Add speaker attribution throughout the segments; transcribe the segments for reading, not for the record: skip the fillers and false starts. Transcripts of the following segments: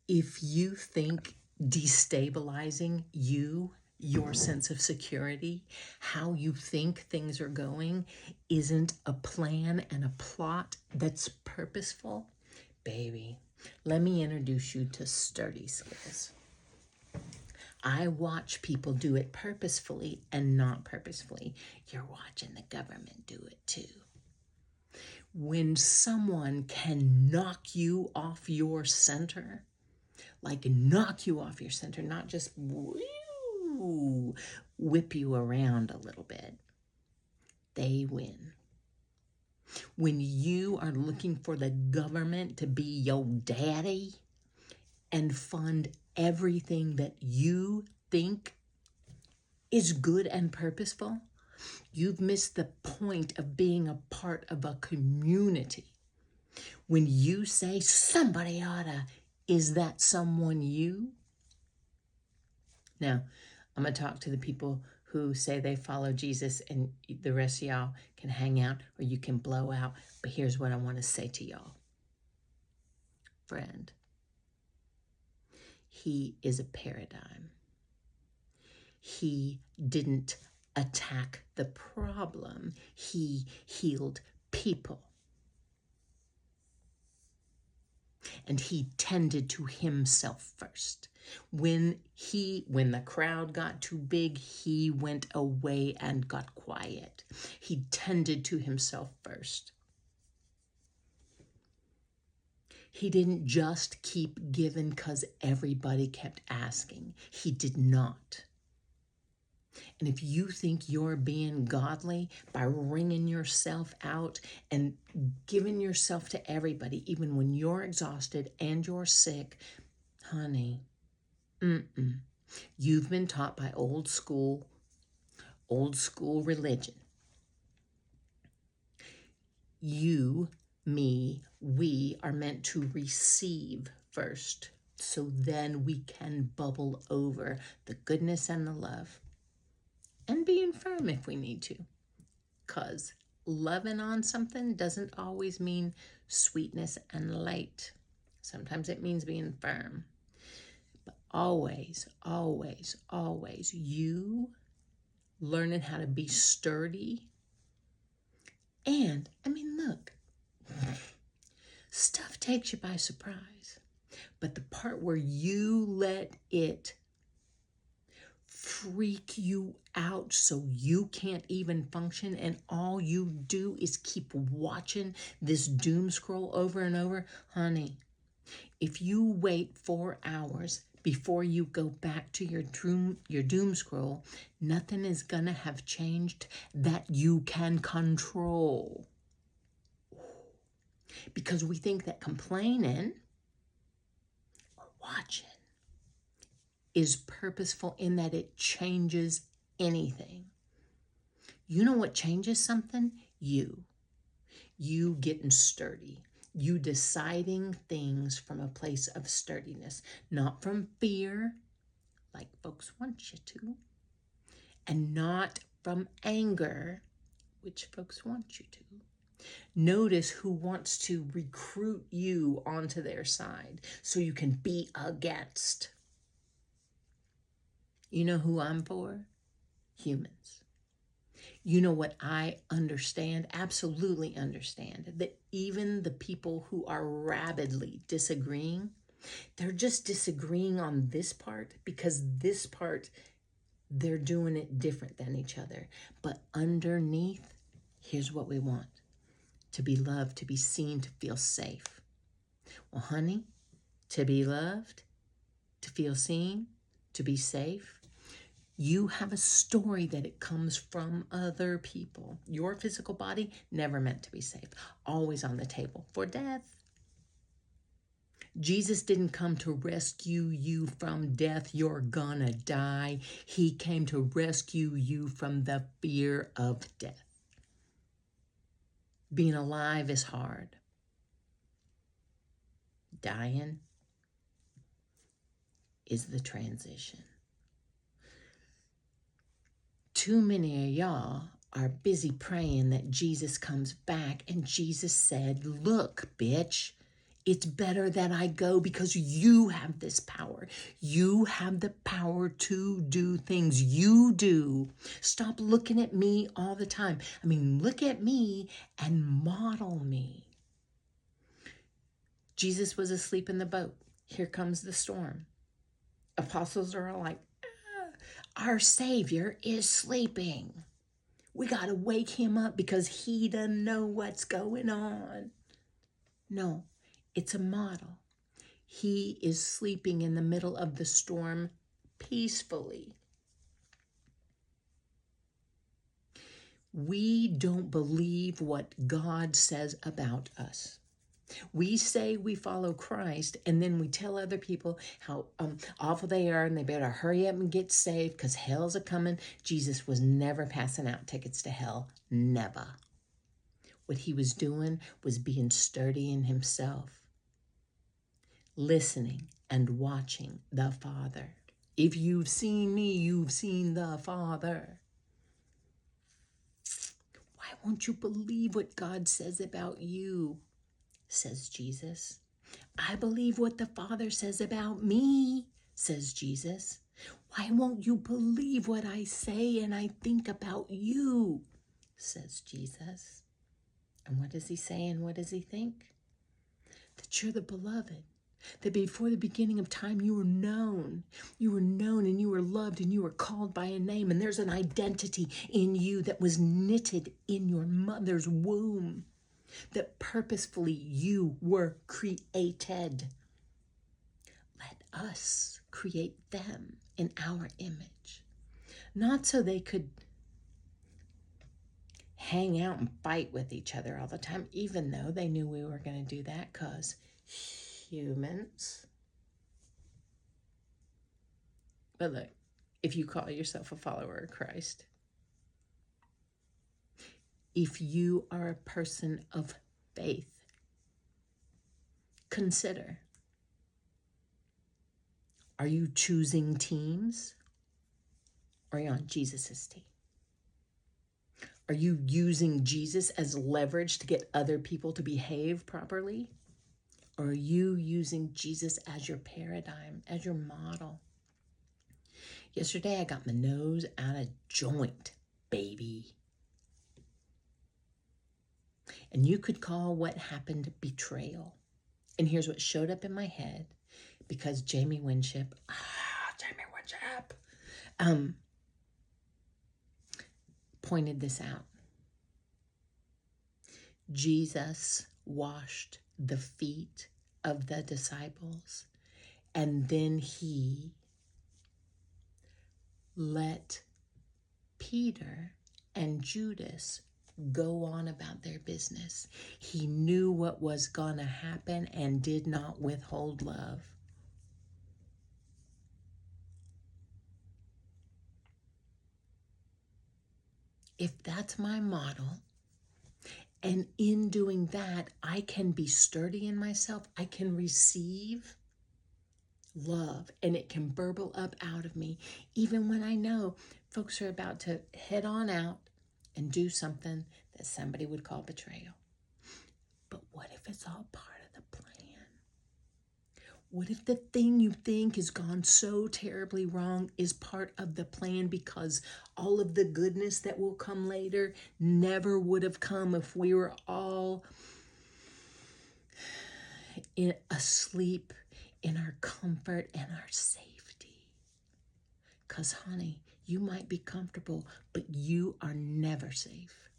Speaker 1: If you think destabilizing your sense of security, how you think things are going, isn't a plan and a plot that's purposeful, baby, let me introduce you to sturdy skills. I watch people do it purposefully and not purposefully. You're watching the government do it too. When someone can knock you off your center, like knock you off your center, not just whip you around a little bit, they win. When you are looking for the government to be your daddy and fund everything that you think is good and purposeful, you've missed the point of being a part of a community. When you say somebody oughta, is that someone you? Now, I'm going to talk to the people who say they follow Jesus, and the rest of y'all can hang out or you can blow out. But here's what I want to say to y'all. Friend, he is a paradigm. He didn't attack the problem. He healed people. And he tended to himself first. When the crowd got too big, he went away and got quiet. He tended to himself first. He didn't just keep giving because everybody kept asking. He did not. And if you think you're being godly by wringing yourself out and giving yourself to everybody, even when you're exhausted and you're sick, honey, you've been taught by old school religion. You, me, we are meant to receive first, so then we can bubble over the goodness and the love. And being firm if we need to. Because loving on something doesn't always mean sweetness and light. Sometimes it means being firm. But always, always, always, you learning how to be sturdy. And, look, stuff takes you by surprise. But the part where you let it freak you out so you can't even function and all you do is keep watching this doom scroll over and over, honey, if you wait 4 hours before you go back to your doom scroll, nothing is gonna have changed that you can control. Because we think that complaining or watching is purposeful in that it changes anything. You know what changes something? You getting sturdy. You deciding things from a place of sturdiness, not from fear, like folks want you to, and not from anger, which folks want you to. Notice who wants to recruit you onto their side so you can be against. You know who I'm for? Humans. You know what I understand, absolutely understand, that even the people who are rabidly disagreeing, they're just disagreeing on this part because this part, they're doing it different than each other. But underneath, here's what we want. To be loved, to be seen, to feel safe. Well, honey, to be loved, to feel seen, to be safe, you have a story that it comes from other people. Your physical body, never meant to be safe. Always on the table for death. Jesus didn't come to rescue you from death. You're gonna die. He came to rescue you from the fear of death. Being alive is hard. Dying is the transition. Too many of y'all are busy praying that Jesus comes back, and Jesus said, look, bitch, It's better that I go because you have this power. You have the power to do things. You do. Stop looking at me all the time. I mean, look at me and model me. Jesus was asleep in the boat. Here comes the storm. Apostles are all like, our Savior is sleeping. We got to wake him up because he doesn't know what's going on. No, it's a model. He is sleeping in the middle of the storm peacefully. We don't believe what God says about us. We say we follow Christ, and then we tell other people how awful they are, and they better hurry up and get saved because hell's a coming. Jesus was never passing out tickets to hell. Never. What he was doing was being sturdy in himself, listening and watching the Father. If you've seen me, you've seen the Father. Why won't you believe what God says about you? Says Jesus. I believe what the Father says about me, says Jesus. Why won't you believe what I say and I think about you, says Jesus. And what does he say and what does he think? That you're the beloved. That before the beginning of time you were known. You were known and you were loved and you were called by a name. And there's an identity in you that was knitted in your mother's womb. That purposefully you were created. Let us create them in our image. Not so they could hang out and fight with each other all the time, even though they knew we were going to do that because humans. But look, if you call yourself a follower of Christ, if you are a person of faith, consider, are you choosing teams or are you on Jesus's team? Are you using Jesus as leverage to get other people to behave properly? Or are you using Jesus as your paradigm, as your model? Yesterday, I got my nose out of joint, baby. And you could call what happened betrayal. And here's what showed up in my head because Jamie Winship, pointed this out. Jesus washed the feet of the disciples, and then he let Peter and Judas go on about their business. He knew what was going to happen and did not withhold love. If that's my model, and in doing that, I can be sturdy in myself, I can receive love, and it can burble up out of me, even when I know folks are about to head on out and do something that somebody would call betrayal. But what if it's all part of the plan? What if the thing you think has gone so terribly wrong is part of the plan because all of the goodness that will come later never would have come if we were all asleep in our comfort and our safety? Because, honey, you might be comfortable, but you are never safe.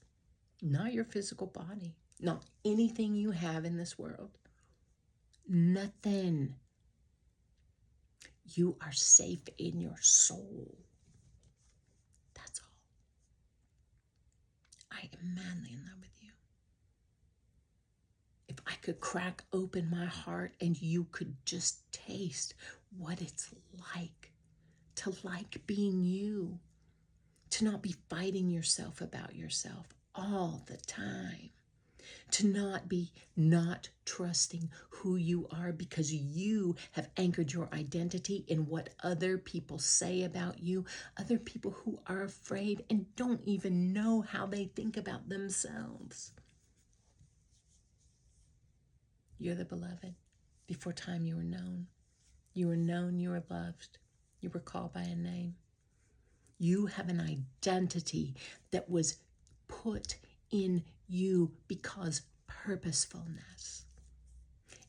Speaker 1: Not your physical body, not anything you have in this world. Nothing. You are safe in your soul. That's all. I am madly in love with you. If I could crack open my heart and you could just taste what it's like to like being you, to not be fighting yourself about yourself all the time, to not be not trusting who you are because you have anchored your identity in what other people say about you, other people who are afraid and don't even know how they think about themselves. You're the beloved. Before time you were known. You were known, you were loved. You were called by a name. You have an identity that was put in you because purposefulness.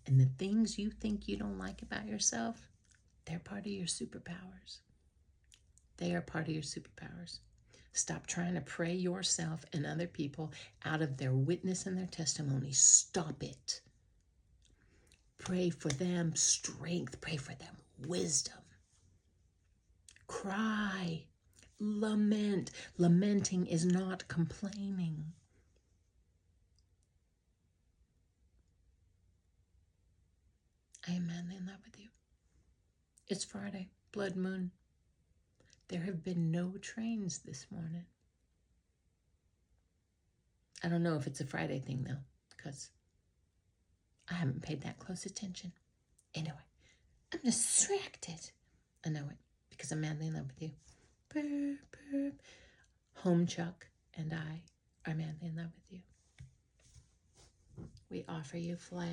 Speaker 1: And the things you think you don't like about yourself, they're part of your superpowers. They are part of your superpowers. Stop trying to pray yourself and other people out of their witness and their testimony. Stop it. Pray for them strength. Pray for them wisdom. Cry. Lament. Lamenting is not complaining. I am madly in love with you. It's Friday, blood moon. There have been no trains this morning. I don't know if it's a Friday thing though, because I haven't paid that close attention. Anyway, I'm distracted. I know it because I'm madly in love with you. Burp, burp. Home Chuck and I are madly in love with you. We offer you flowers.